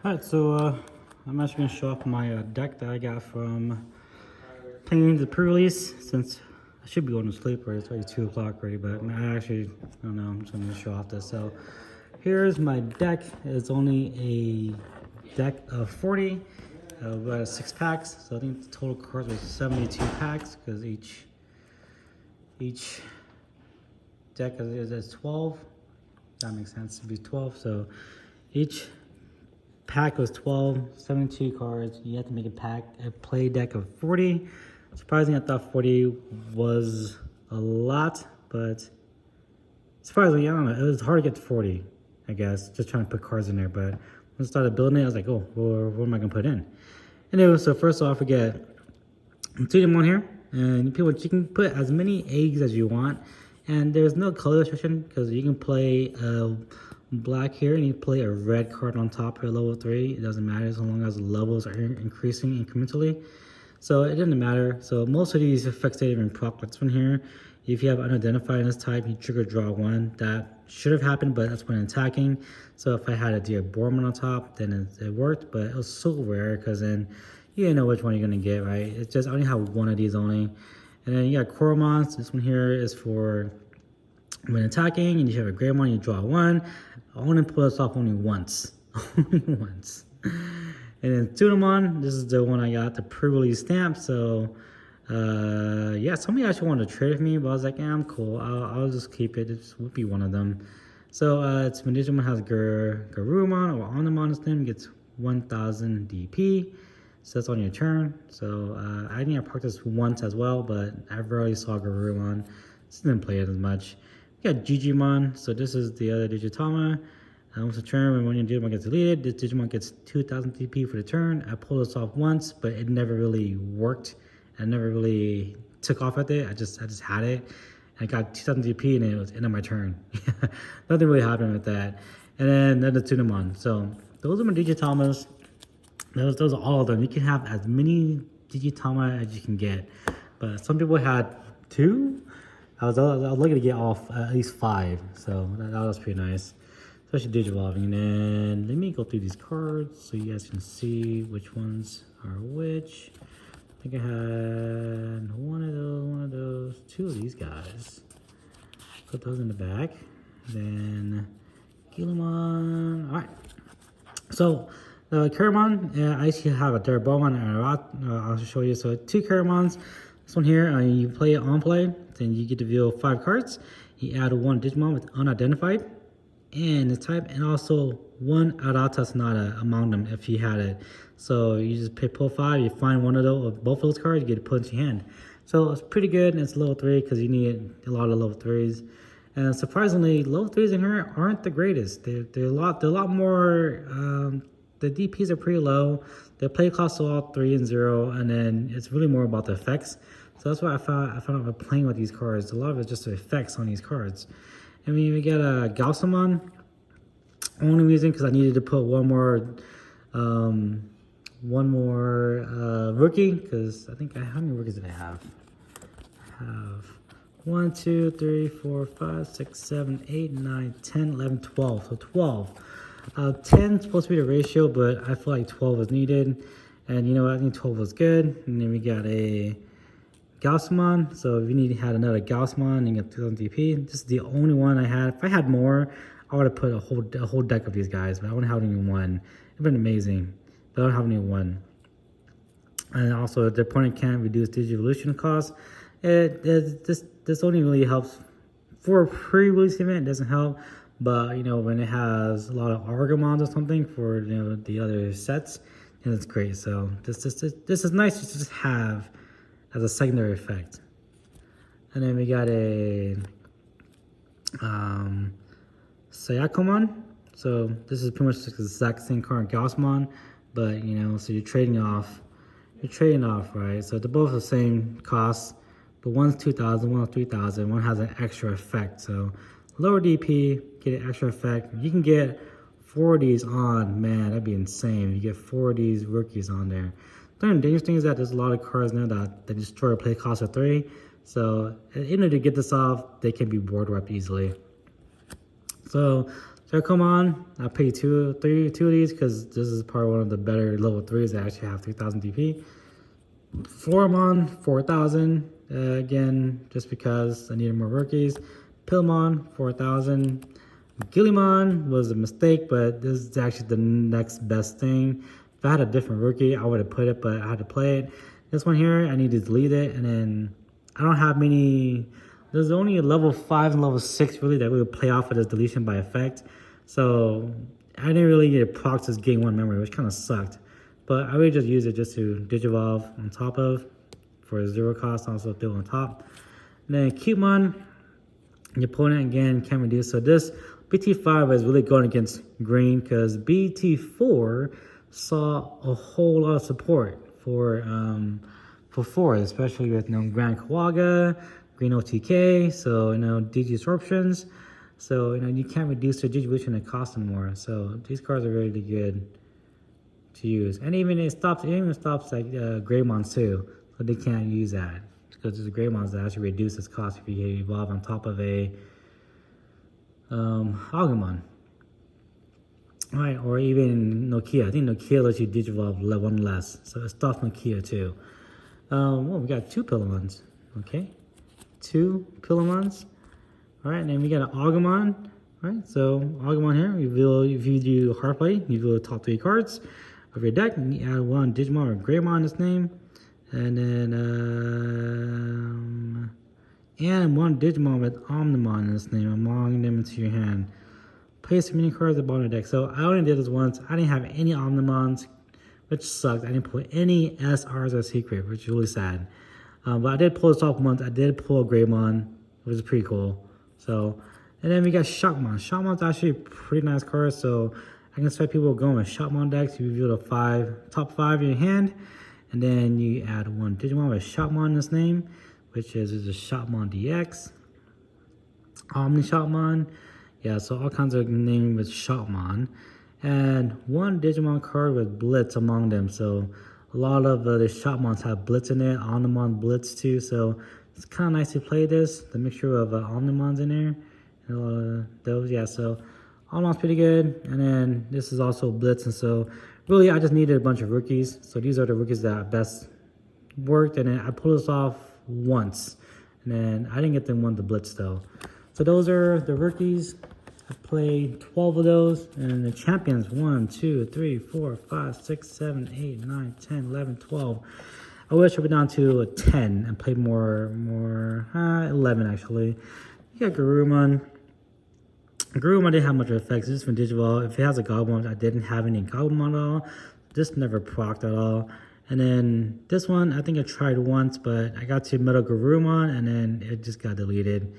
Alright, so I'm actually going to show off my deck that I got from playing the pre-release, since I should be going to sleep, right? It's already 2 o'clock already, but I don't know, I'm just going to show off this. So here's my deck. It's only a deck of 40, about 6 packs, so I think the total cards was 72 packs, because each deck is 12. That makes sense, to be 12, so each pack was 12, 72 cards. You have to make a play deck of 40. Surprisingly, I thought 40 was a lot, but surprisingly, I don't know, it was hard to get to 40, I guess, just trying to put cards in there. But when I started building it, I was like, oh, well, what am I gonna put in? Anyway, so first off, we get Digimon here, and you can put as many eggs as you want, and there's no color restriction, because you can play black here and you play a red card on top for level 3. It doesn't matter as long as the levels are increasing incrementally, so it doesn't matter. So most of these effects don't even proc. This one here, if you have unidentified in this type, you trigger draw 1. That should have happened, but that's when attacking. So if I had a Diaborman on top, then it worked, but it was so rare, because then you didn't know which one you're gonna get, right? It's just, I only have one of these only. And then you got Koromons. This one here is for when attacking, and you have a Greymon, you draw 1. I only pull this off only once. Only once. And then Tsunamon, this is the one I got, the pre-release stamp. So, yeah, somebody actually wanted to trade with me, but I was like, yeah, I'm cool. I'll just keep it. It would be one of them. So, it's when Digimon has Garurumon or Onamon, his name gets 1000 DP. So that's on your turn. So, I think I practiced once as well, but I rarely saw Garurumon. Just didn't play it as much. We got Digimon, so this is the other Digitama. Once a turn, when one of your Digimon gets deleted, this Digimon gets 2000 TP for the turn. I pulled this off once, but it never really worked. I never really took off at it. I just had it. I got 2000 TP and it was end of my turn. Nothing really happened with that. And then the Tsunamon. So those are my Digitamas. Those are all of them. You can have as many Digitama as you can get. But some people had 2. I was looking to get off at least 5, so that was pretty nice, especially Digivolving. And let me go through these cards so you guys can see which ones are which. I think I had one of those, 2 of these guys. Put those in the back. Then Gilmon. All right. So Caramon, I actually have a Diaborman and a Rat. I'll show you. So 2 Caramons. This one here, you play it on play, then you get to reveal 5 cards. You add 1 Digimon with unidentified and the type, and also 1 Arata Sonata among them if you had it. So you just pull 5, you find one of those, both of those cards, you get to put into your hand. So it's pretty good, and it's level 3 because you need a lot of level 3s. And surprisingly, level 3s in here aren't the greatest. They're a lot more. The DPs are pretty low. The play costs are all 3 and 0, and then it's really more about the effects. So that's why I found out by playing with these cards. A lot of it's just the effects on these cards. I mean, we got a Galsamon. Only reason because I needed to put one more rookie, because I think how many rookies did I have? I have 1, 2, 3, 4, 5, 6, 7, 8, 9, 10, 11, 12. So 12. 10 is supposed to be the ratio, but I feel like 12 is needed. And you know what? I think 12 was good. And then we got a Gaussmon. So if you had another Gaussmon, you get 2000 DP. This is the only one I had. If I had more, I would have put a whole deck of these guys, but I only have only one. It'd been amazing, but I don't have only one. And also, the opponent can't reduce Digivolution cost. This only really helps for a pre-release event. It doesn't help. But, you know, when it has a lot of Argamons or something for, you know, the other sets, then it's great. So this is nice to just have as a secondary effect. And then we got a Sayakomon. So this is pretty much the exact same card Gaussmon, but, you know, so you're trading off, right? So they're both the same cost, but one's 2,000, one's 3,000, one has an extra effect. So lower DP, get an extra effect. You can get 4 of these on, man, that'd be insane. You get 4 of these rookies on there. The dangerous thing is that there's a lot of cards now that destroy a play cost of 3. So in order to get this off, they can be board wiped easily. So So come on, I'll pay two of these because this is probably one of the better level 3s that actually have 3000 DP. Floramon, 4000. Again, just because I needed more rookies. Pilmon, 4000. Gillimon was a mistake, but this is actually the next best thing. If I had a different rookie, I would have put it, but I had to play it. This one here, I need to delete it, and then I don't have many. There's only a level 5 and level 6 really that would play off of this deletion by effect. So I didn't really get a proc this game 1 memory, which kind of sucked. But I would just use it just to Digivolve on top of for 0 cost, also throw on top. And then Cupemon, your opponent again can reduce. So this BT5 is really going against green because BT4 saw a whole lot of support for 4, especially with Grand Kawaga, Green OTK, so Digi Absorptions. So you can't reduce their Digivolution and cost them more. So these cards are really good to use. And even it even stops like Greymons too. So they can't use that. Because there's Greymons that actually reduce its cost if you evolve on top of a Agumon. Alright, or even Nokia. I think Nokia lets you Digivolve 1 less. So it stops Nokia too. Well, we got 2 Pillamons. Okay. 2 Pillamons. Alright, and then we got an Agumon. Alright, so Agumon here, if you do hard play, you reveal the top 3 cards of your deck, and you add 1 Digimon or Greymon in its name. And then and 1 Digimon with Omnimon in its name, among them into your hand. Place as many cards at the bottom of the deck. So I only did this once. I didn't have any Omnimons, which sucked. I didn't pull any SRs or secret, which is really sad. But I did pull this off once. I did pull a Greymon, which is pretty cool. So, and then we got Shockmon. Shockmon's actually a pretty nice card. So I can expect people going with Shockmon decks. You reveal the top 5 in your hand. And then you add 1 Digimon with Shockmon in its name, which is a Shockmon DX. Omni Shockmon. Yeah, so all kinds of names with Shockmon. And 1 Digimon card with Blitz among them. So a lot of the Shockmons have Blitz in it. Omnimon Blitz too. So it's kind of nice to play this. The mixture of Omnimons in there. And a lot of those, yeah. So Omnimon's pretty good. And then this is also Blitz. And so really, I just needed a bunch of rookies. So these are the rookies that best worked. And then I pulled this off once. And then I didn't get them 1 to Blitz though. So those are the rookies. I played 12 of those. And the champions, 1, 2, 3, 4, 5, 6, 7, 8, 9, 10, 11, 12. I wish I went down to 10 and played more 11 actually. You got Garurumon. Garurumon didn't have much effects, just from Digivolve. If it has a Goblin, I didn't have any Goblin at all. This never procced at all. And then this one, I think I tried once, but I got to Metal Garurumon and then it just got deleted.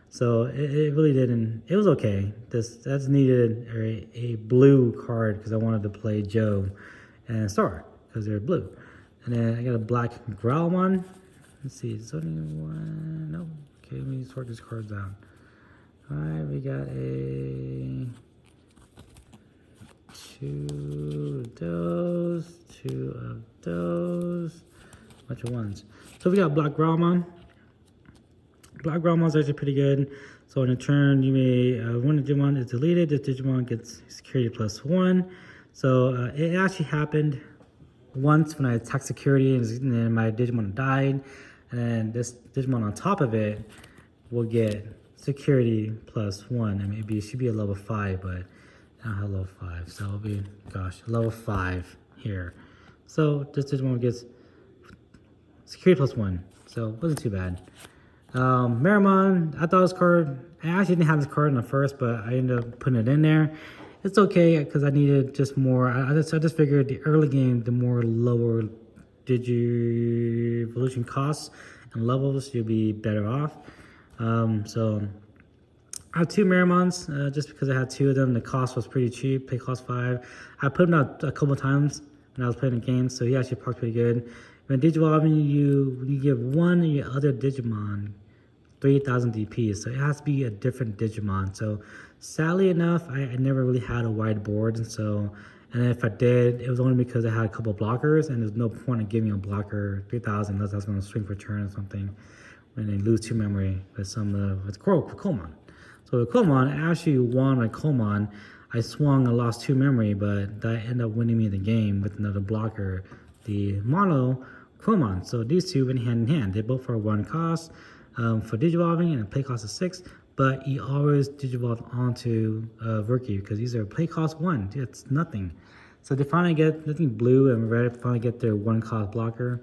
So it really didn't, it was okay. That's needed a blue card because I wanted to play Joe and Star because they're blue. And then I got a black Growlmon. Let's see, is there only 1? No. Okay, let me sort these cards out. Alright, we got a 2 of those, 2 of those, bunch of 1s. So we got Black Growlmon. Black Growlmon's actually pretty good. So in a turn, you may, when a Digimon is deleted, this Digimon gets security +1. So it actually happened once when I attacked security and then my Digimon died. And then this Digimon on top of it will get security +1. I mean, it should be a level 5, but I don't have level 5. So it'll be, gosh, level 5 here. So this Digimon gets security +1. So it wasn't too bad. Meramon, I thought this card, I actually didn't have this card in the first, but I ended up putting it in there. It's okay because I needed just more. I just figured the early game, the more lower Digivolution costs and levels, you'll be better off. So I have 2 Meramons just because I had 2 of them. The cost was pretty cheap. They cost 5. I put him out a couple times when I was playing the game, so he actually procs pretty good. When Digivolving, you give 1 of your other Digimon 3,000 DP, so it has to be a different Digimon. So sadly enough, I never really had a wide board, and if I did, it was only because I had a couple blockers, and there's no point in giving a blocker 3,000 unless I was going to swing for turn or something when they lose 2 memory with some with Komon. So with Komon, I actually won my Komon. I swung and lost 2 memory, but that ended up winning me the game with another blocker, the Mono Komon. So these two went hand in hand. They both are 1 cost for Digivolving and a play cost of 6, but you always Digivolve onto Rookie because these are play cost 1. It's nothing. So they finally get, I think blue and red finally get their 1 cost blocker.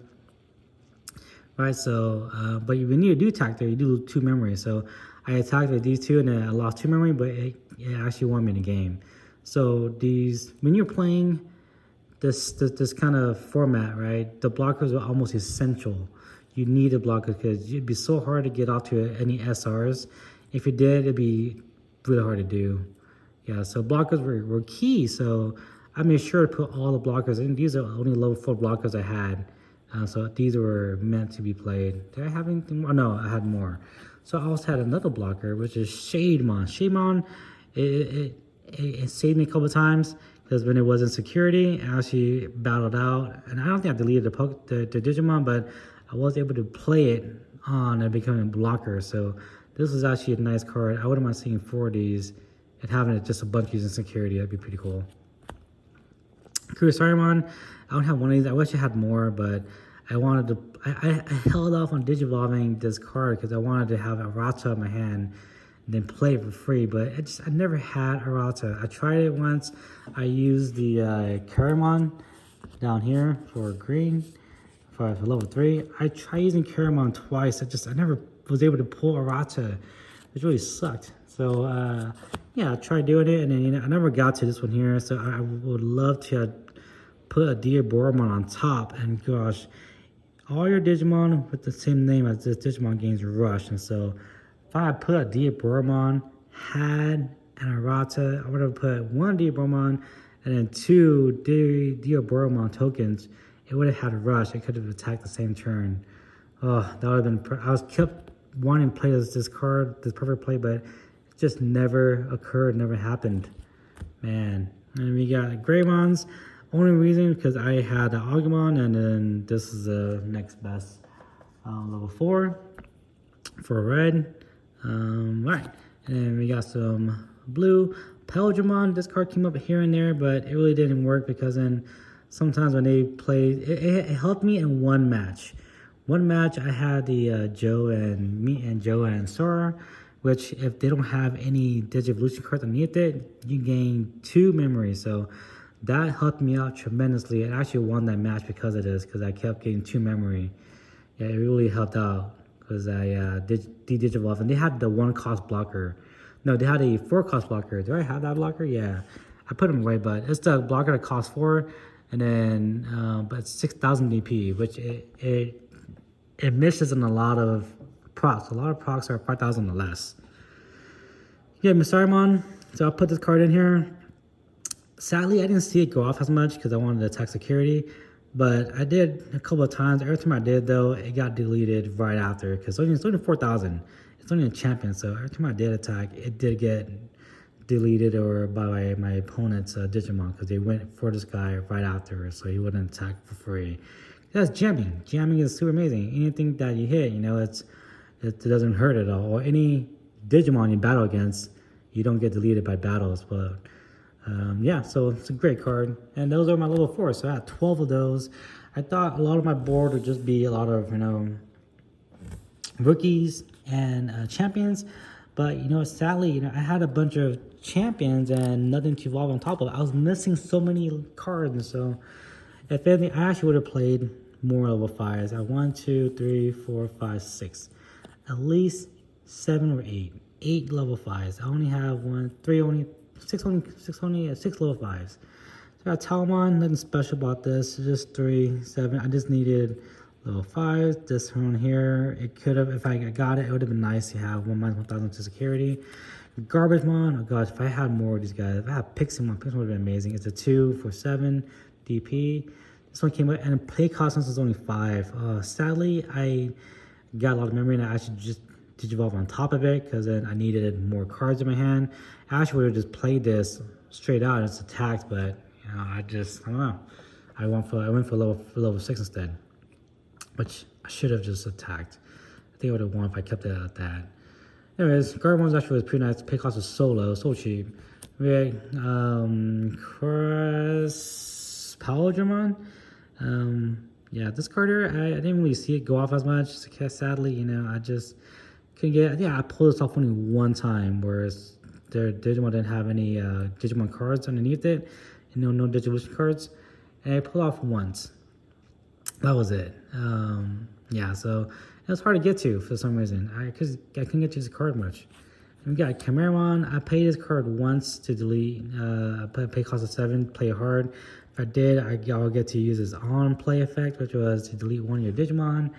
Right, so, but when you do attack there, you do lose 2 memory. So I attacked with these 2 and then I lost 2 memory, but it actually won me the game. So these, when you're playing this kind of format, right, the blockers are almost essential. You need a blocker because it'd be so hard to get off to any SRs. If you did, it'd be really hard to do. Yeah, so blockers were key. So I made sure to put all the blockers in. These are only level 4 blockers I had. So these were meant to be played. Did I have anything more? No, I had more. So I also had another blocker, which is Shademon. Shademon, it saved me a couple of times because when it was in security, I actually battled out. And I don't think I deleted the Digimon, but I was able to play it on and become a blocker. So this is actually a nice card. I wouldn't mind seeing 4 of these and having it just a bunch using security. That'd be pretty cool. Kurosarimon, I don't have one of these. I wish I had more, but I wanted to. I held off on Digivolving this card because I wanted to have Arata in my hand and then play it for free. But I never had Arata. I tried it once. I used the Karamon down here for green for level 3. I tried using Karamon twice. I never was able to pull Arata, which really sucked. So yeah, I tried doing it, and then I never got to this one here. So I would love to put a Diaboromon on top, and gosh, all your Digimon with the same name as this Digimon gains Rush. And so if I had put a Diaboromon, had an Arata, I would have put 1 Diaboromon and then 2 Diaboromon tokens. It would have had Rush. It could have attacked the same turn. Oh, that would have been. I was kept wanting to play this card, this perfect play, but it just never occurred, never happened. Man. And we got Greymons. Only reason because I had the Agumon, and then this is the next best level 4 for red. Right, and we got some blue Pelgemon. This card came up here and there, but it really didn't work because then sometimes when they played, it helped me in 1 match. 1 match I had the Joe and Sora, which if they don't have any Digivolution cards underneath it, you gain 2 memories. So that helped me out tremendously. I actually won that match because of this, because I kept getting 2 memory. Yeah, it really helped out because I did Digivolve, and they had the 1 cost blocker. No, they had a 4 cost blocker. Do I have that blocker? Yeah, I put them away, but it's the blocker that costs 4, and then but it's 6,000 DP, which it misses in a lot of procs. A lot of procs are 5,000 or less. Yeah, Misarimon. So I'll put this card in here. Sadly, I didn't see it go off as much because I wanted to attack security, but I did a couple of times. Every time I did, though, it got deleted right after because it's only 4,000. It's only a champion, so every time I did attack, it did get deleted or by my opponent's Digimon because they went for this guy right after, so he wouldn't attack for free. That's jamming. Jamming is super amazing. Anything that you hit, it doesn't hurt at all. Or any Digimon you battle against, you don't get deleted by battles, but yeah, so it's a great card. And those are my level 4, so I had 12 of those. I thought a lot of my board would just be a lot of, rookies and champions. But, sadly, I had a bunch of champions and nothing to evolve on top of. I was missing so many cards. And so, if anything, I actually would have played more level 5s. I have 1, 2, 3, 4, 5, 6. At least 7 or 8. 8 level 5s. I only have 6 level 5s. So I got Talmon, nothing special about this, just 3, 7. I just needed level 5s. This one here, it could have, if I got it, it would have been nice to have 1,000 to security. Garbagemon, oh gosh, if I had more of these guys, if I had Piximon, Piximon would have been amazing. It's a 2 for 7 DP. This one came out, and play cost was only 5. Sadly, I got a lot of memory, and I actually just Digivolve on top of it because then I needed more cards in my hand. I actually would have just played this straight out and it's attacked, but I don't know. I went for level 6 instead, which I should have just attacked. I think I would have won if I kept it at that. Anyways, Gardevoir actually was pretty nice. Pay cost was so cheap. We Cross Palindromon. Yeah, this card here, I didn't really see it go off as much. Sadly, you know, I just couldn't get. Yeah, I pulled this off only one time, whereas their Digimon didn't have any Digimon cards underneath it, and no Digivolution cards, and I pulled off once. That was it. Yeah, so it was hard to get to for some reason. I couldn't get to this card much. And we got Chimeramon. I paid this card once to delete. I pay cost of 7, play hard. If I did, I'll get to use this on play effect, which was to delete one of your Digimon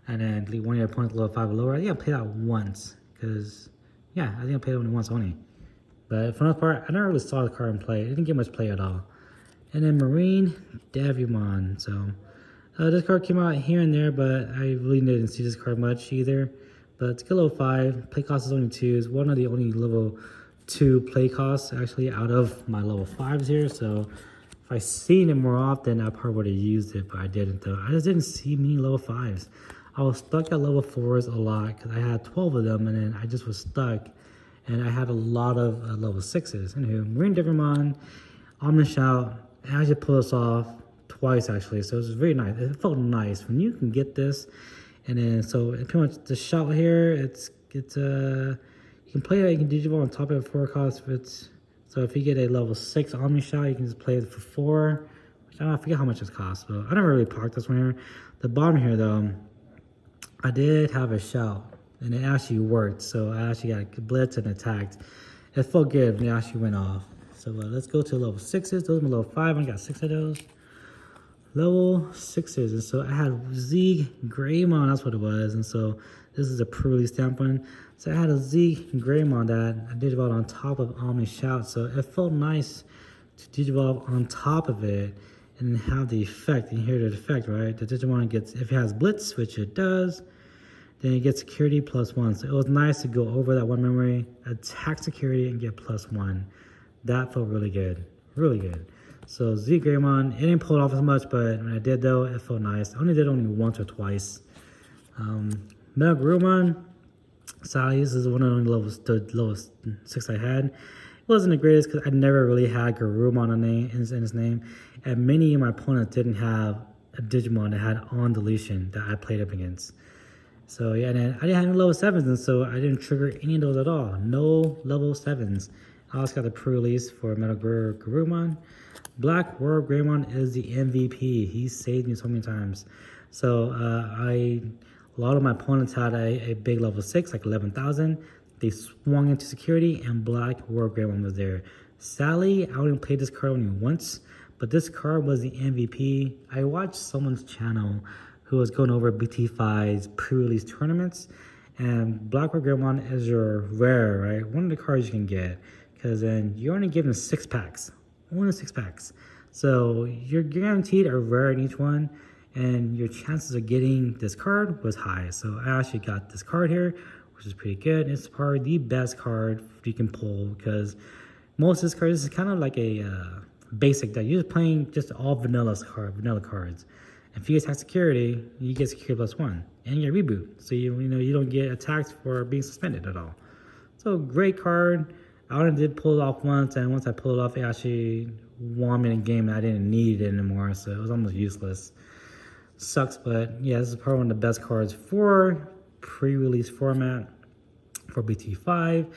and then delete one of your opponent's level 5 or lower. I think I played that once because, yeah, I think I played it only once only. But for the most part, I never really saw the card in play. It didn't get much play at all. And then Marine Devimon. So this card came out here and there, but I really didn't see this card much either. But it's good level 5. Play cost is only 2. It's one of the only level 2 play costs actually out of my level 5s here. So if I seen it more often, I probably would have used it, but I didn't though. I just didn't see many level 5s. I was stuck at level 4s a lot because I had 12 of them, and then I just was stuck. And I had a lot of level 6s. Anywho, Marine Devimon, Omnishout, I actually pulled this off twice actually, so it was very nice. It felt nice when you can get this. And then so pretty much the shout here, you can play that, you can Digimon on top of it 4 costs. So if you get a level 6 Omni Shout, you can just play it for 4. Which I forget how much it costs, but I never really parked this one here. The bottom here though, I did have a shout and it actually worked. So I actually got blitzed and attacked. It felt good when it actually went off. So let's go to level 6s. Those are my level 5. I got 6 of those. Level 6s, and so I had Z Greymon, that's what it was, and so this is a pre-release stamp one. So I had a Z Greymon that I Digivolved on top of Omni Shout, so it felt nice to Digivolve on top of it and have the effect. And you hear the effect, right? The Digimon gets, if it has Blitz, which it does, then it gets security +1. So it was nice to go over that one memory, attack security, and get +1. That felt really good, really good. So Z Greymon, it didn't pull it off as much, but when I did though, it felt nice. I only did once or twice. Metal Garurumon, sadly, this is one of the lowest 6 I had. It wasn't the greatest because I never really had Garurumon in his name. And many of my opponents didn't have a Digimon that had on deletion that I played up against. So yeah, and then I didn't have any level 7s, and so I didn't trigger any of those at all. No level 7s. I also got the pre-release for Metal Garurumon. Black World Greymon is the MVP. He saved me so many times. So a lot of my opponents had a big level 6, like 11,000. They swung into security, and Black World Greymon was there. Sadly, I only played this card only once, but this card was the MVP. I watched someone's channel who was going over BT5's pre-release tournaments, and Black World Greymon is your rare, right? One of the cards you can get, because then you're only given 6 packs. Only 6 packs. So you're guaranteed a rare in each one, and your chances of getting this card was high. So I actually got this card here, which is pretty good. It's probably the best card you can pull because most of this card, this is kind of like a basic deck. You're just playing just all vanilla cards. If you attack security, you get security +1 and you get reboot. So you don't get attacked for being suspended at all. So great card. I only did pull it off once, and once I pulled it off, it actually won me in a game and I didn't need it anymore, so it was almost useless. Sucks, but yeah, this is probably one of the best cards for pre-release format for BT5.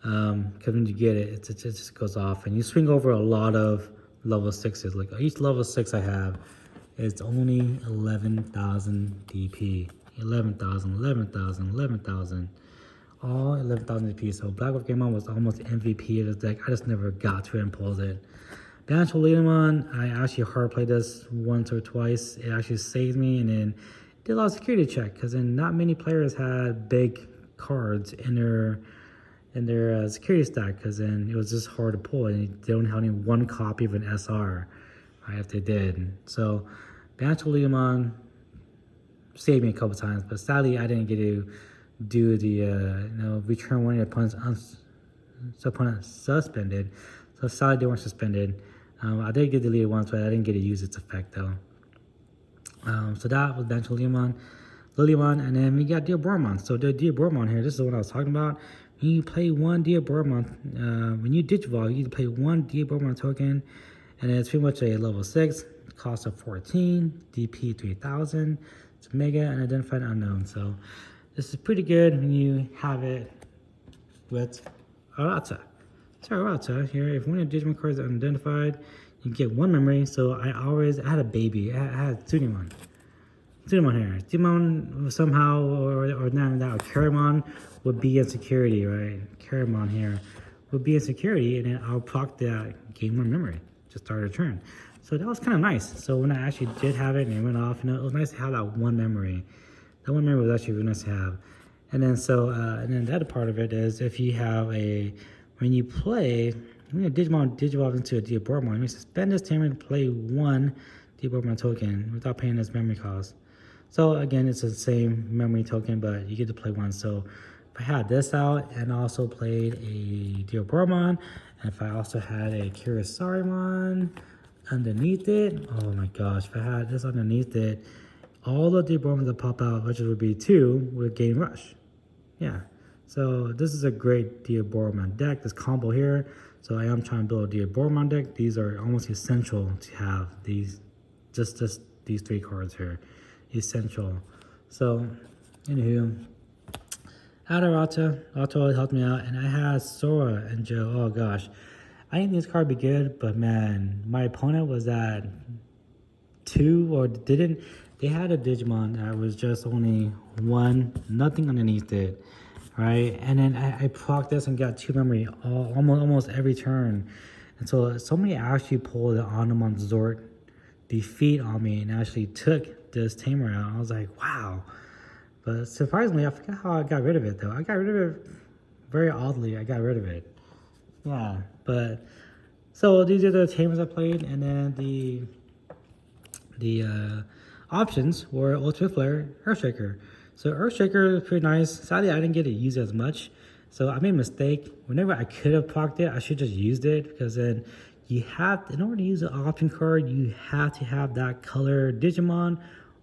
Because when you get it, it just goes off, and you swing over a lot of level 6s. Like each level 6 I have, it's only 11,000 DP. 11,000, 11,000, 11,000. All 11,000 DP. So Black Wolf Greymon was almost MVP of this deck. I just never got to it and pulled it. Bancho Leadamon, I actually hard played this once or twice. It actually saved me, and then did a lot of security check because then not many players had big cards in their security stack because then it was just hard to pull, and they don't have only one copy of an SR. Right, if they did. So Bancho Leadamon saved me a couple times, but sadly I didn't get to do the return one of your opponents suspended. So sadly they weren't suspended. I did get deleted once, but I didn't get to use its effect though. So that was Bancho Leadamon. Lilymon, and then we got Digimon. So the Digimon here, this is what I was talking about. When you play one Digimon, when you Digivolve, you play one Digimon token, and it's pretty much a level 6, cost of 14, DP 3000. It's Mega and Identified Unknown. So this is pretty good when you have it with Arata. So Arata here, if one of the Digimon cards is unidentified, you get one memory. So I had a baby. I had Digimon here. Digimon somehow, or not that, or Caramon would be in security, right? Caramon here would be in security, and then I'll proc that, gain one memory, just start a turn. So that was kind of nice. So when I actually did have it and it went off, it was nice to have that one memory. That one memory was actually really nice to have. And then and then the other part of it is if you have when you Digimon Digivolve into a Digimon, you spend this time to play one Digimon token without paying this memory cost. So again, it's the same memory token, but you get to play one. So if I had this out and also played a Digimon, and if I also had a Kirisarimon underneath it, oh my gosh, if I had this underneath it, all the Digimon that pop out, which would be 2, would gain Rush. Yeah, so this is a great Digimon deck, this combo here. So I am trying to build a Digimon deck. These are almost essential to have these, just these 3 cards here. Essential. So, anywho, I had Arata helped me out, and I had Sora and Joe. Oh gosh, I think this card would be good, but man, my opponent was at 2 or didn't. They had a Digimon that was just only 1, nothing underneath it, right? And then I proc this and got 2 memory almost every turn, and so somebody actually pulled the Onamon Zort defeat on me and actually took this tamer out. I was like, wow. But surprisingly, I forgot how I got rid of it though. I got rid of it very oddly. I got rid of it. Yeah, but so these are the tamers I played, and then the options were Ultimate Flare, Earthshaker. So Earthshaker is pretty nice. Sadly, I didn't get to use it as much. So I made a mistake. Whenever I could have procced it, I should just used it, because then in order to use an option card, you have to have that color Digimon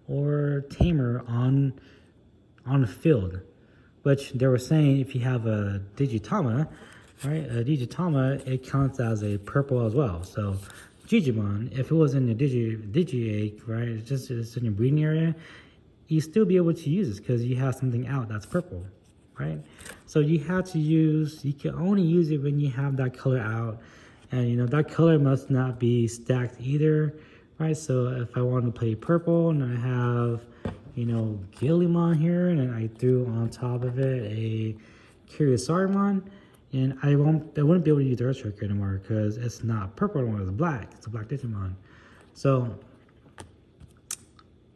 or Tamer on the field. Which they were saying if you have a Digitama, right? A Digitama, it counts as a purple as well. So Digimon, if it was in the Digi-Egg, right? It's in your breeding area, you still be able to use this because you have something out that's purple, right? So you can only use it when you have that color out. And that color must not be stacked either, right? So if I want to play purple and I have, Gillimon here, and then I threw on top of it a Kirisarimon, and I wouldn't be able to use the Earthshaker anymore because it's not purple anymore, it's black. It's a black Digimon. So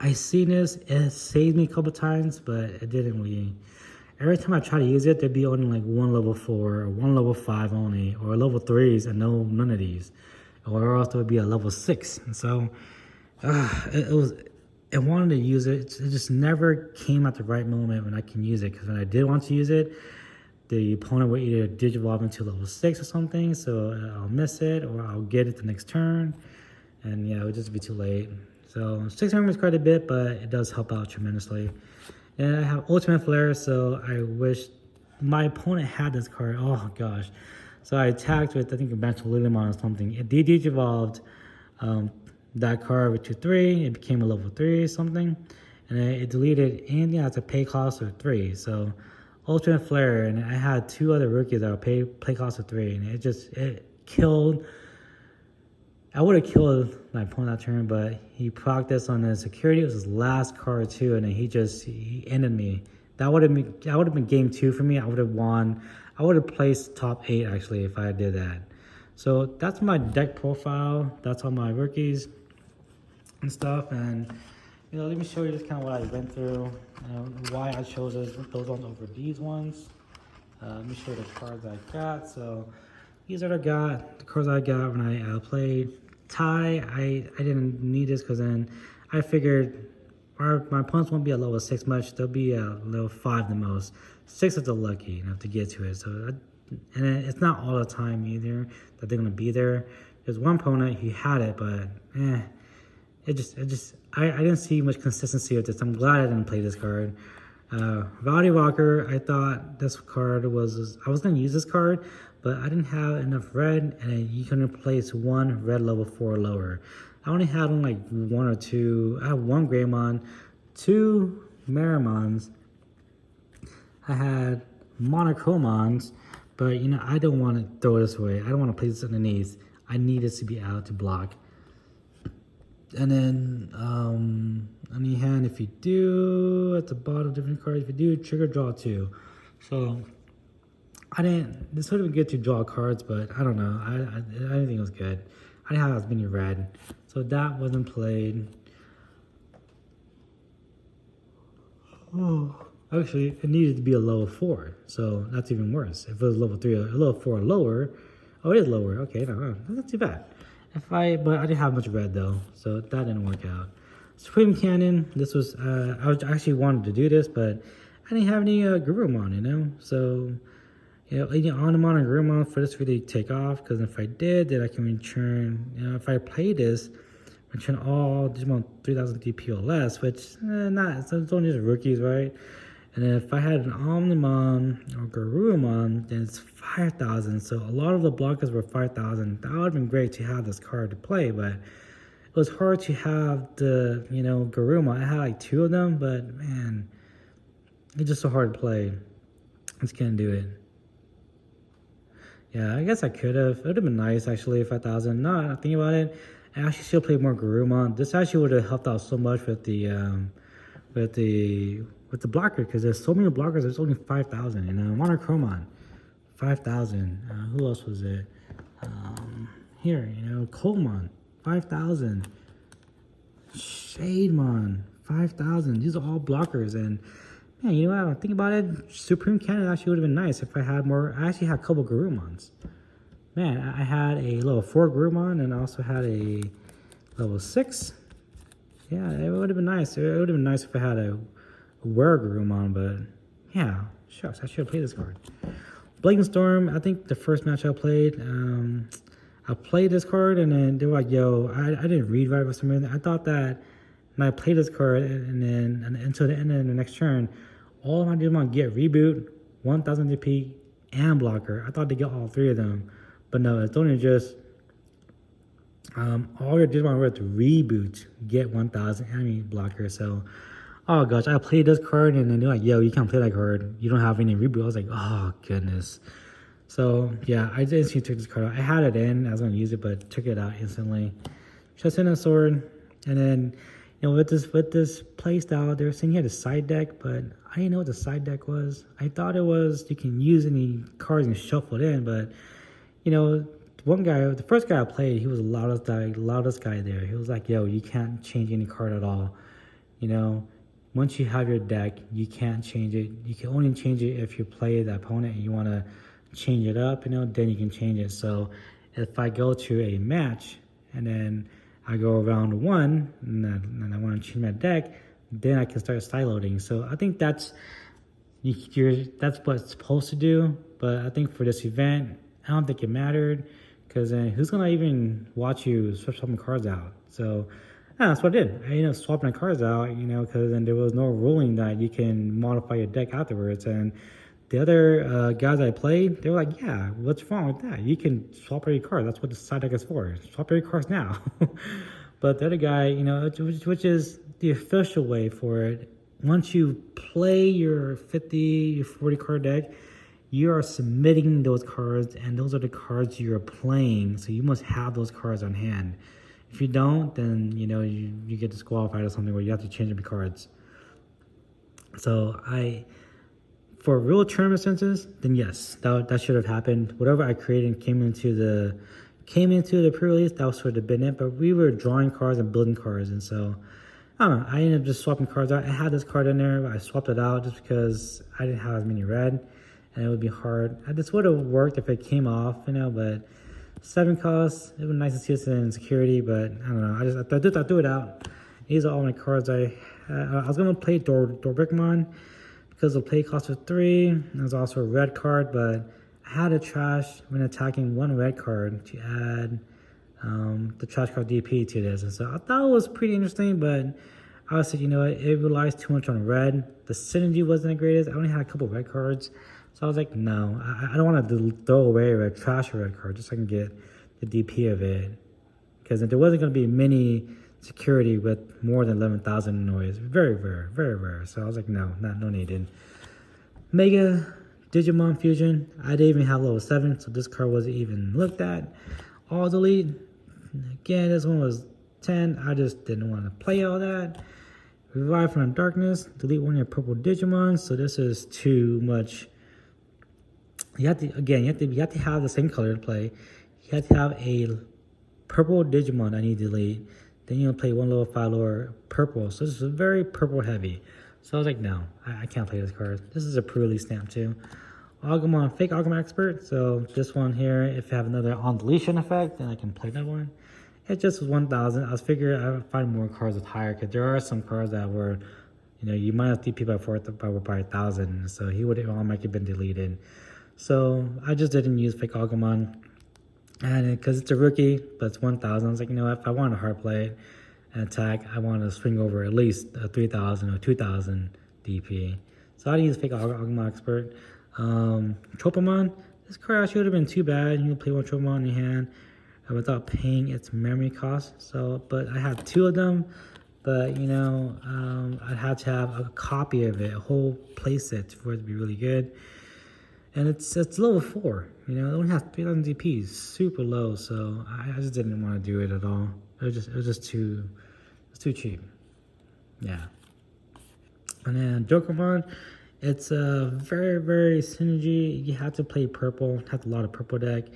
I seen this, it saved me a couple times, but it didn't really. Every time I try to use it, there'd be only like 1 level 4 or 1 level 5 only, or level 3s and none of these, or else there would be a level 6. And so I wanted to use it. It just never came at the right moment when I can use it, because when I did want to use it, the opponent would either Digivolve into level 6 or something, so I'll miss it, or I'll get it the next turn, and yeah, it would just be too late. So 6 memory is quite a bit, but it does help out tremendously. And I have Ultimate Flare, so I wish my opponent had this card. Oh gosh. So I attacked with, I think, a bunch of Lilymon or something. It Digivolved that card with 2/3. It became a level 3 or something. And then it deleted anything that's a pay cost of 3. So Ultimate Flare, and I had 2 other rookies that were play cost of 3. And it killed. I would have killed my opponent that turn, but he procced this on the security. It was his last card too, and then he ended me. That would have been game 2 for me. I would have won. I would have placed top 8 actually if I did that. So that's my deck profile. That's all my rookies and stuff. And let me show you just kind of what I went through, why I chose those ones over these ones. Let me show you the cards I got. So these are the cards I got when I played. Tai, I didn't need this because then I figured my opponents won't be at level 6 much. They'll be at level 5 the most. 6 is the lucky enough to get to it. So, and it's not all the time either that they're going to be there. There's one opponent, he had it, but I didn't see much consistency with this. I'm glad I didn't play this card. Rowdy Walker, I thought this card was, I was going to use this card, but I didn't have enough red, and you can replace one red level 4 or lower. I only had like one or two. I have one Greymon, two Marimons. I had Monochromons, but you know, I don't want to throw this away. I don't want to place this underneath. I need this to be out to block. And then on the hand, if you do at the bottom different cards, if you do trigger draw 2. So this would have been good to draw cards, but I don't know. I didn't think it was good. I didn't have as many red, so that wasn't played. Oh, actually, it needed to be a level 4, so that's even worse. If it was level 3, a level 4 or lower, oh, it is lower. Okay, no, that's not too bad. But I didn't have much red though, so that didn't work out. Supreme Cannon, this was, I actually wanted to do this, but I didn't have any Garurumon, you know? So, you know, Onamon and Garurumon for this video to take off, because if I did, then I can return, you know, if I play this, return all Digimon 3000 DP or less, which, not, so it's only just rookies, right? And then if I had an Omnimon or Garurumon, then it's 5,000. So a lot of the blockers were 5,000. That would have been great to have this card to play, but it was hard to have the, you know, Garurumon. I had like 2 of them, but man, it's just so hard to play. I just couldn't do it. Yeah, I guess I could have. It would have been nice actually, 5,000. No, I'm thinking about it. I actually still play more Garurumon. This actually would have helped out so much with the blocker, because there's so many blockers. There's only 5,000, you know. Monochromon, 5,000. Who else was it? Here, you know, Colemon, 5,000. Shademon, 5,000. These are all blockers, and man, you know what? Think about it. Supreme Cannon actually would have been nice if I had more. I actually had a couple Garurumons. Man, I had a level 4 Garurumon, and I also had a level 6. Yeah, it would have been nice. It would have been nice if I had a Were Garurumon, but yeah, shucks, I should have played this card. Blazing Storm, I think the first match I played, I played this card, and then they were like, yo, I didn't read right for some reason. I thought that when I played this card, and then until the end of the next turn, all of my Digimon get Reboot, 1,000 DP, and Blocker. I thought they get all 3 of them, but no, it's only just all your Digimon with Reboot get 1,000 enemy Blocker. So, oh gosh, I played this card, and then they're like, yo, you can't play that card. You don't have any Reboot. I was like, oh goodness. So yeah, I didn't see took this card out. I had it in, I was gonna use it, but took it out instantly. Just in a sword, and then you know with this play style, they were saying you had a side deck, but I didn't know what the side deck was. I thought it was you can use any cards and shuffle it in, but you know, one guy, the first guy I played, he was the loudest guy there. He was like, yo, you can't change any card at all. You know, once you have your deck, you can't change it. You can only change it if you play the opponent and you want to change it up, you know, then you can change it. So if I go to a match and then I go around 1 and I want to change my deck, then I can start side loading. So I think that's what it's supposed to do. But I think for this event, I don't think it mattered, because then who's gonna even watch you swap some cards out? So yeah, that's what I did. I ended up swapping the cards out, you know, because then there was no ruling that you can modify your deck afterwards. And the other guys I played, they were like, yeah, what's wrong with that? You can swap your cards. That's what the side deck is for. Swap your cards now. But the other guy, you know, which is the official way for it, once you play your 50, your 40 card deck, you are submitting those cards, and those are the cards you're playing. So you must have those cards on hand. If you don't, then, you know, you get disqualified or something where you have to change your cards. So for real tournament senses, then yes, that should have happened. Whatever I created came into the pre-release, that was sort of been it. But we were drawing cards and building cards, and so I don't know. I ended up just swapping cards out. I had this card in there, but I swapped it out just because I didn't have as many red, and it would be hard. This would have worked if it came off, you know. But 7 costs. It would be nice to see us in security, but I don't know. I threw it out. These are all my cards. I was gonna play Dorbrickmon, because the play cost was 3. There's also a red card, but I had to trash when attacking 1 red card to add the trash card DP to this. And so I thought it was pretty interesting, but I said, you know what, it relies too much on red. The synergy wasn't the greatest. I only had a couple red cards. So I was like, no, I don't want to throw away a trash red card just so I can get the DP of it. Because there wasn't going to be many security with more than 11,000 noise. Very rare, very rare. So I was like, no needed. Mega Digimon Fusion. I didn't even have level 7, so this card wasn't even looked at. All delete. Again, this one was 10. I just didn't want to play all that. Revive from the darkness. Delete one of your purple Digimon. So this is too much. You have to have the same color to play. You have to have a purple Digimon I need to delete. Then you'll play one level 5 lower purple. So this is very purple heavy. So I was like, no, I can't play this card. This is a pre-release stamp too. Agumon, fake Agumon expert. So this one here, if I have another on deletion effect, then I can play that one. It just was 1,000. I was figuring I would find more cards with higher, because there are some cards that were, you know, you might have DP by 1,000. So he would have automatically been deleted. So I just didn't use fake Agumon. And because it's a rookie, but it's 1,000, I was like, you know, if I want to hard play and attack, I want to swing over at least a 3,000 or 2,000 DP. So I use fake Agumon expert. Tropomon, this card actually would have been too bad. You can play one Tropomon in your hand without paying its memory cost. So, but I have 2 of them. But you know, I'd have to have a copy of it, a whole playset for it to be really good. And it's level 4, you know, it only has 3,000 DP, super low, so I just didn't want to do it at all. It was just too cheap. Yeah. And then Jokermon, it's a very synergy. You have to play purple, have a lot of purple deck.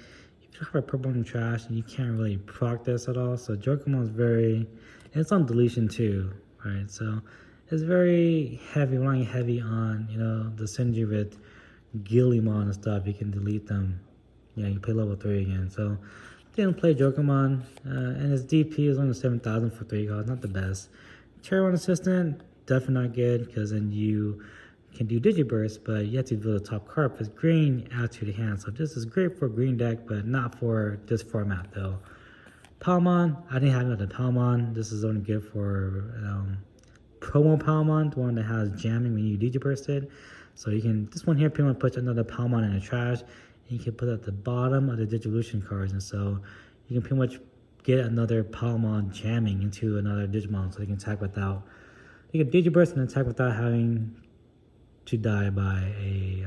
If you have a purple in the trash, and you can't really proc this at all. So Jokermon is and it's on deletion too, right? So it's very heavy, relying heavy on, you know, the synergy with Gillimon and stuff. You can delete them. Yeah, you play level 3 again. So didn't play Jokermon, and his DP is only 7,000 for 3 cards. Not the best. Cherry Assistant, definitely not good, because then you can do Digiburst, but you have to do the top card because green adds to the hand. So this is great for a green deck, but not for this format though. Palmon, I didn't have another Palmon. This is only good for promo Palmon, the one that has jamming when you Digiburst it. So you can, this one here pretty much puts another Palmon in the trash, and you can put it at the bottom of the Digivolution cards, and so you can pretty much get another Palmon jamming into another Digimon, so you can attack without, you can Digiburst and attack without having to die by a,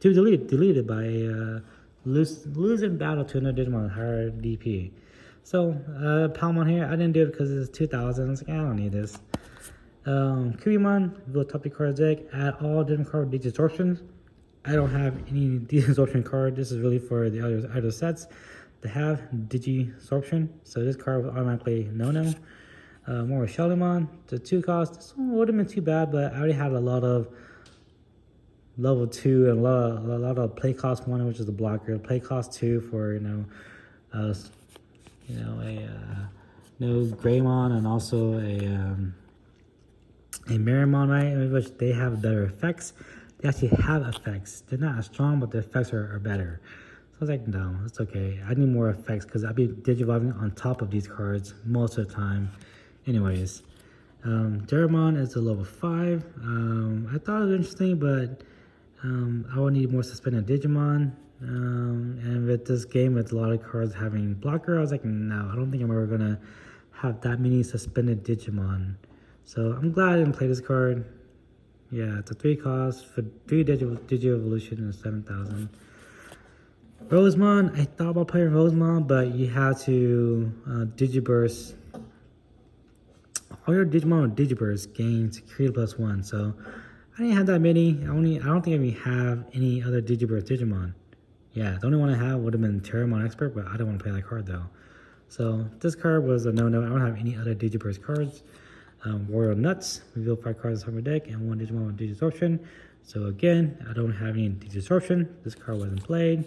deleted by a losing battle to another Digimon with higher DP. So Palmon here, I didn't do it because it's 2,000. I was like, I don't need this. Kubimon, build top your card deck, add all different card with Digisorption. I don't have any Digisorption card. This is really for the other sets that have Digisorption. So this card will automatically no. More Shalimon, the 2 cost. This one wouldn't have been too bad, but I already had a lot of level 2 and a lot of play cost 1, which is the blocker. Play cost 2 for Greymon, and also a Miramon, right? Which they have better effects. They actually have effects. They're not as strong, but the effects are better. So I was like, no, it's okay. I need more effects because I'll be Digivolving on top of these cards most of the time. Anyways, Deramon is a level 5. I thought it was interesting, but I would need more suspended Digimon. And with this game, with a lot of cards having blocker, I was like, no, I don't think I'm ever going to have that many suspended Digimon. So I'm glad I didn't play this card. Yeah, it's a 3 cost for 3 Digi-Evolution and 7,000. Rosemon, I thought about playing Rosemon, but you have to Digiburst. All your Digimon with Digiburst gain security +1. So I didn't have that many. I don't think I even have any other Digiburst Digimon. Yeah, the only one I have would have been Terramon Expert, but I don't want to play that card though. So this card was a no-no. I don't have any other Digiburst cards. Royal Nuts, reveal 5 cards on my deck, and 1 Digimon with Digisorption. So again, I don't have any Digisorption. This card wasn't played.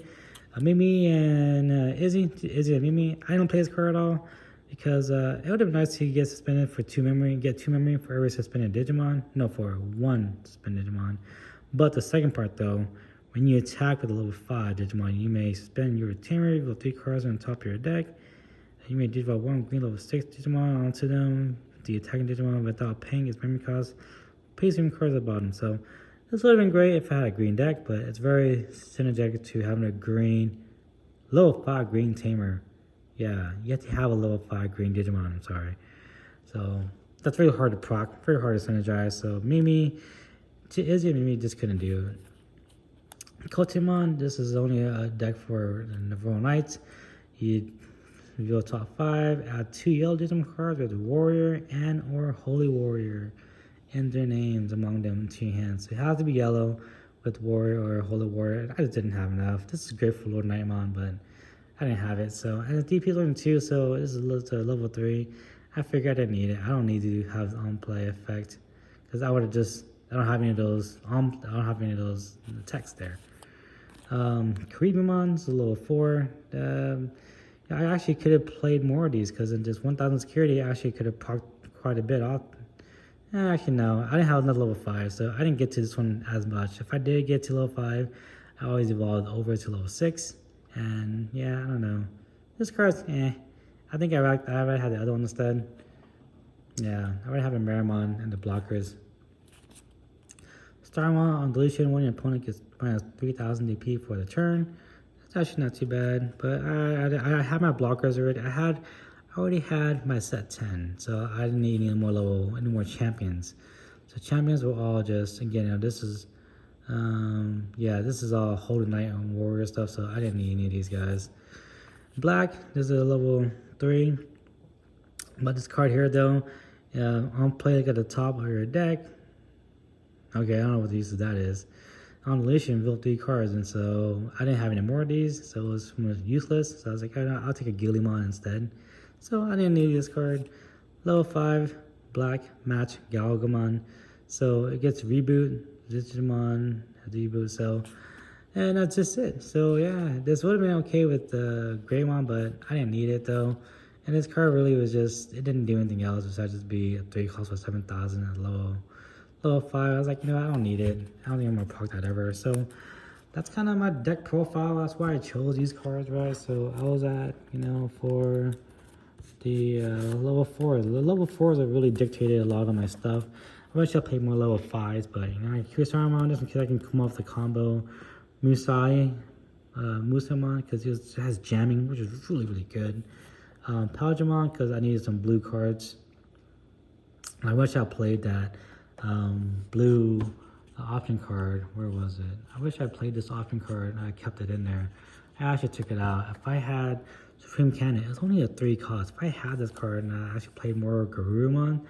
Mimi and Izzy and Mimi, I don't play this card at all because it would have been nice to get suspended for 2 memory, get 2 memory for every suspended Digimon. No, for 1 suspended Digimon. But the second part though, when you attack with a level 5 Digimon, you may suspend your retainer, reveal 3 cards on top of your deck. You may Digimon 1 green level 6 Digimon onto them. The attacking Digimon without paying its memory cost. Pay some cards at the bottom. So this would have been great if I had a green deck, but it's very synergetic to having a green, level 5 green tamer. Yeah, you have to have a level 5 green Digimon, I'm sorry. So that's very hard to proc, very hard to synergize. So Mimi, Mimi just couldn't do it. Kotemon, this is only a deck for the Navarro Knights. You reveal top 5, add 2 yellow Digimon cards with Warrior and or Holy Warrior and their names among them to your hands. So it has to be yellow with Warrior or Holy Warrior. I just didn't have enough. This is great for Lord Nightmon, but I didn't have it. So, and the DP is only 2, so this is a level 3. I figured I didn't need it. I don't need to have the on-play effect because I would have just, I don't have any of those, I don't have any of those text there. Karibimon is a level 4. I actually could have played more of these because in just 1000 security, I actually could have procced quite a bit off. Actually, no, I didn't have another level 5, so I didn't get to this one as much. If I did get to level 5, I always evolved over to level 6. And yeah, I don't know. This card's I think I already had the other one instead. Yeah, I already have a Marimon and the blockers. Starmon on deletion when your opponent gets minus 3000 DP for the turn. That's actually not too bad, but I had my blockers already. I already had my set 10, so I didn't need any more champions. So champions were all just, again, you know, this is, yeah, this is all Holy Knight and Warrior stuff, so I didn't need any of these guys. Black, this is a level 3. But this card here, though, on play, like at the top of your deck. Okay, I don't know what the use of that is. On deletion, built 3 cards, and so I didn't have any more of these, so it was useless. So I was like, I'll take a Guillimon instead. So I didn't need this card. Level 5, black, match, Galgamon. So it gets reboot, Digimon, reboot, so, and that's just it. So yeah, this would have been okay with the Greymon, but I didn't need it though. And this card really was just, it didn't do anything else besides just be a 3 cost for 7,000 at level 5. I was like, you know, I don't need it. I don't think I'm gonna proc that ever. So that's kind of my deck profile. That's why I chose these cards, right? So I was at, you know, for the level 4. The level 4s have really dictated a lot of my stuff. I wish I played more level 5s, but you know, Kyusaramon just in case I can come off the combo. Musamon, because it has jamming, which is really, really good. Paljamon, because I needed some blue cards. I wish I played that blue option card. Where was it? I wish I played this option card and I kept it in there. I actually took it out. If I had Supreme Cannon, it's only a 3 cost. If I had this card and I actually played more Garurumon,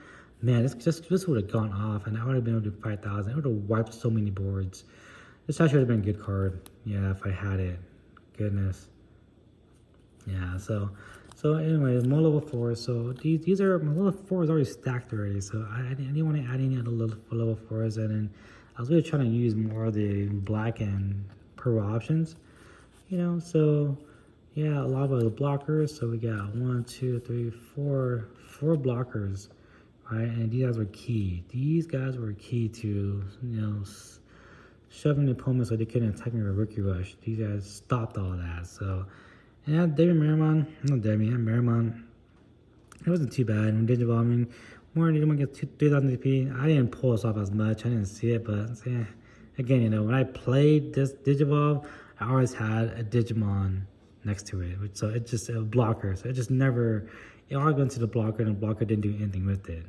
man, this would have gone off and I would have been able to do 5,000. It would have wiped so many boards. This actually would have been a good card. Yeah, if I had it. Goodness. Yeah, so anyway, more level 4. So these are, my level 4 is already stacked already. So I didn't want to add any other level 4s. And then I was really trying to use more of the black and purple options. You know, so yeah, a lot of the blockers. So we got 1, 2, 3, 4 blockers, right? And these guys were key. These guys were key to, you know, shoving the opponent so they couldn't attack me with Rookie Rush. These guys stopped all that. So, and I had Marimon, not Debbie, I had Marimon. It wasn't too bad. When Digivolving, more than Digimon gets 3,000 DP. I didn't pull this off as much. I didn't see it, but yeah. Again, you know, when I played this Digivolve, I always had a Digimon next to it. So it just, a blocker. So it just never, it always went to the blocker and the blocker didn't do anything with it.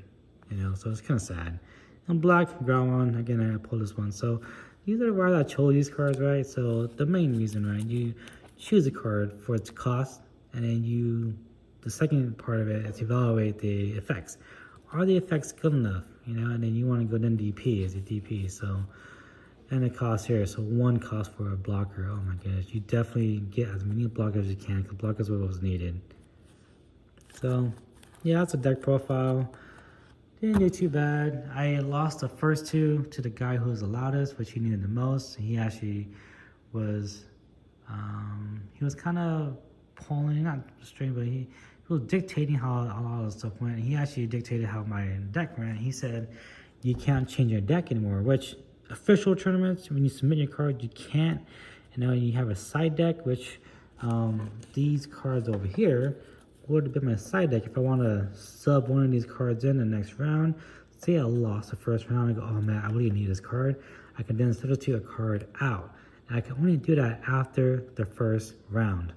You know, so it's kind of sad. And black, Growlon, again, I pulled this one. So these are why I chose these cards, right? So the main reason, right? You choose a card for its cost, and then the second part of it is evaluate the effects. Are the effects good enough? You know, and then you want to go then DP as a DP. So, and the cost here. So 1 cost for a blocker. Oh my goodness, you definitely get as many blockers as you can because blockers were what was needed. So, yeah, that's a deck profile. Didn't do too bad. I lost the first 2 to the guy who was the loudest, which he needed the most. He actually was, he was kind of pulling, not straight, but he was dictating how a lot of stuff went. He actually dictated how my deck ran. He said, you can't change your deck anymore, which official tournaments, when you submit your card, you can't. And now you have a side deck, which these cards over here would have been my side deck if I want to sub one of these cards in the next round. Say I lost the first round, I go, oh man, I really need this card. I can then substitute a card out. And I can only do that after the first round.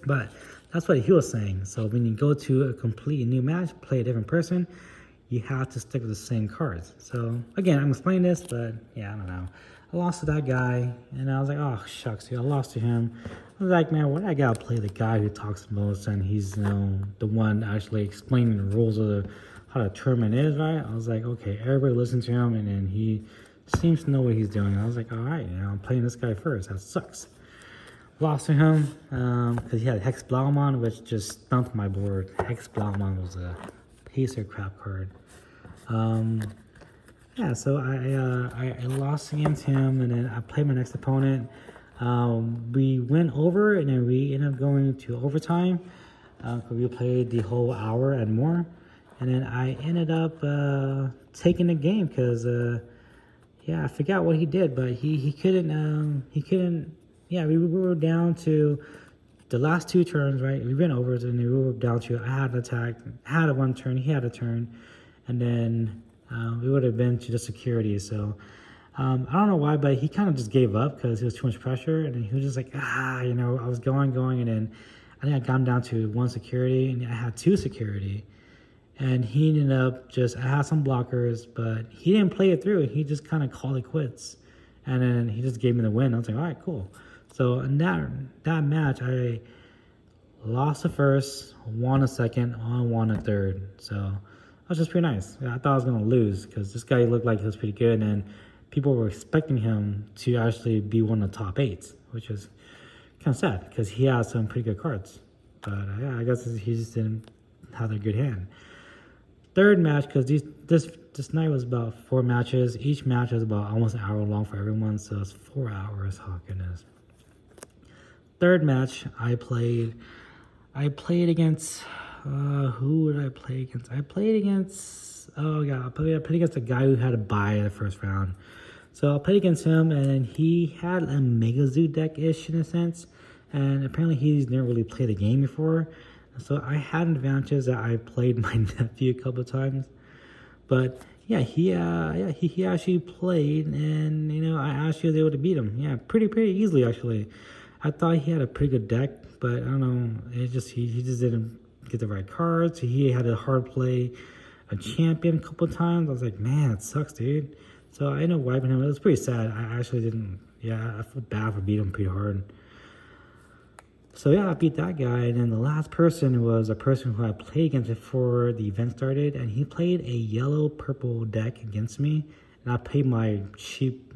But that's what he was saying. So when you go to a completely new match, play a different person, you have to stick with the same cards. So again, I'm explaining this, but yeah, I don't know. I lost to that guy, and I was like, oh shucks, dude, I lost to him. I was like, man, why do I gotta play the guy who talks the most, and he's the one actually explaining the rules of how the tournament is, right? I was like, okay, everybody listen to him, and then he seems to know what he's doing. I was like, all right, I'm playing this guy first. That sucks. Lost to him because he had Hex Blaumon, which just stumped my board. Hex Blaumon was a piece of crap card. Yeah, so I lost against him, and then I played my next opponent. We went over, and then we ended up going to overtime. We played the whole hour and more, and then I ended up taking the game because yeah, I forgot what he did, but he couldn't. Yeah, we were down to the last two turns, right? We went over, and we were down to, I had an attack, had a one turn, he had a turn, and then we would have been to the security. So I don't know why, but he kind of just gave up because it was too much pressure, and then he was just like, I was going, and then I think I got him down to one security, and I had two security, and he ended up I had some blockers, but he didn't play it through. He just kind of called it quits, and then he just gave me the win. I was like, all right, cool. So in that match, I lost the first, won the second, won the third. So that was just pretty nice. I thought I was gonna lose because this guy looked like he was pretty good, and people were expecting him to actually be one of the top 8s, which is kind of sad because he has some pretty good cards. But yeah, I guess he just didn't have a good hand. Third match, because this night was about 4 matches. Each match was about almost an hour long for everyone, so it's 4 hours. Oh goodness. Third match, I played against, who did I play against? I played against, oh god, I played against a guy who had a bye in the first round. So I played against him, and he had a Mega Zoo deck-ish in a sense, and apparently he's never really played a game before. So I had advantages that I played my nephew a couple of times. But yeah, he actually played, and I actually was able to beat him. Yeah, pretty easily actually. I thought he had a pretty good deck, but I don't know. It just he just didn't get the right cards. He had a hard play, a champion a couple of times. I was like, man, it sucks, dude. So I ended up wiping him. It was pretty sad. I actually didn't. Yeah, I felt bad for beating him pretty hard. So yeah, I beat that guy, and then the last person was a person who I played against before the event started, and he played a yellow-purple deck against me, and I played my cheap,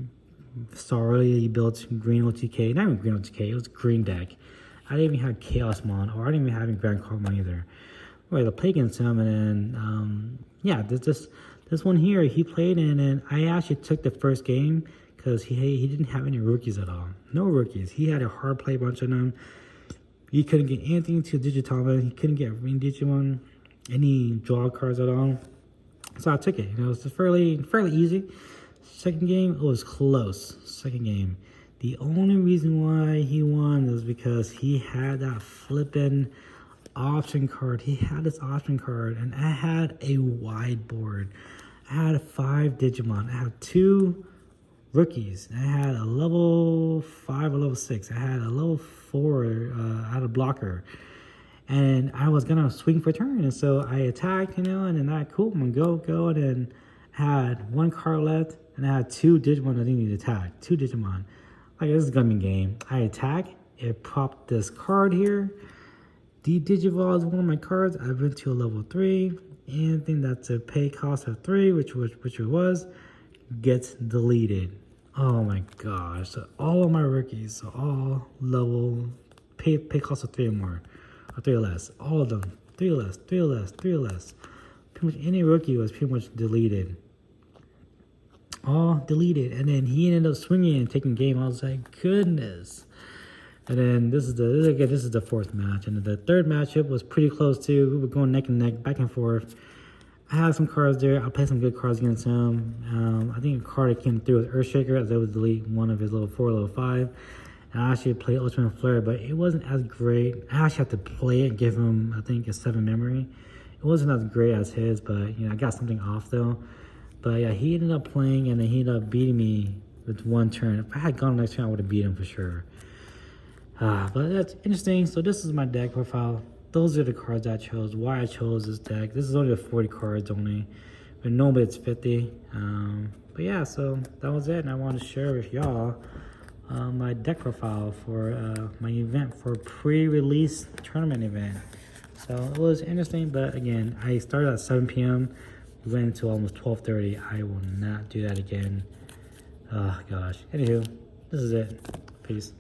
sorely built green OTK. Not even green OTK, it was green deck. I didn't even have Chaos Mon, or I didn't even have any Grand Karma either. Anyway, I played against him, and then, yeah, this one here, he played, and then I actually took the first game, because he didn't have any rookies at all. No rookies. He had a hard play bunch of them. He couldn't get anything to Digitama. He couldn't get any Digimon, any draw cards at all. So I took it. It was fairly easy. Second game, it was close. Second game. The only reason why he won was because he had that flippin' option card. He had this option card, and I had a wide board. I had 5 Digimon. I had 2 rookies. I had a level 5 or level 6. I had a level 4. I had a blocker, and I was gonna swing for turn, and so I attacked, and then I cool, I'm gonna go, and then I had 1 card left, and I had 2 Digimon that didn't need to attack. 2 Digimon. Like, this is gonna be a game. I attack. It popped this card here. The Digivolve is one of my cards. I went to a level 3. Anything that's a pay cost of 3, which it was, gets deleted. Oh my gosh. So all of my rookies, so all level pay cost of 3 or more. Or 3 or less. All of them. 3 or less, 3 or less, 3 or less. Pretty much any rookie was pretty much deleted. All deleted. And then he ended up swinging and taking game. I was like, goodness. And then this is the 4th match. And the 3rd matchup was pretty close too. We were going neck and neck, back and forth. I had some cards there. I played some good cards against him. I think a card that came through was Earthshaker, as I would delete one of his level 4, level 5. I actually played Ultimate Flare, but it wasn't as great. I actually had to play it, give him, I think, a 7 memory. It wasn't as great as his, but, you know, I got something off, though. But, yeah, he ended up playing, and then he ended up beating me with 1 turn. If I had gone next turn, I would have beat him for sure. But that's interesting. So this is my deck profile. Those are the cards I chose. Why I chose this deck. This is only the 40 cards only. But normally it's 50. But yeah, so that was it. And I wanted to share with y'all my deck profile for my event for pre-release tournament event. So it was interesting, but again, I started at 7 p.m. We went until almost 12:30. I will not do that again. Oh gosh. Anywho, this is it. Peace.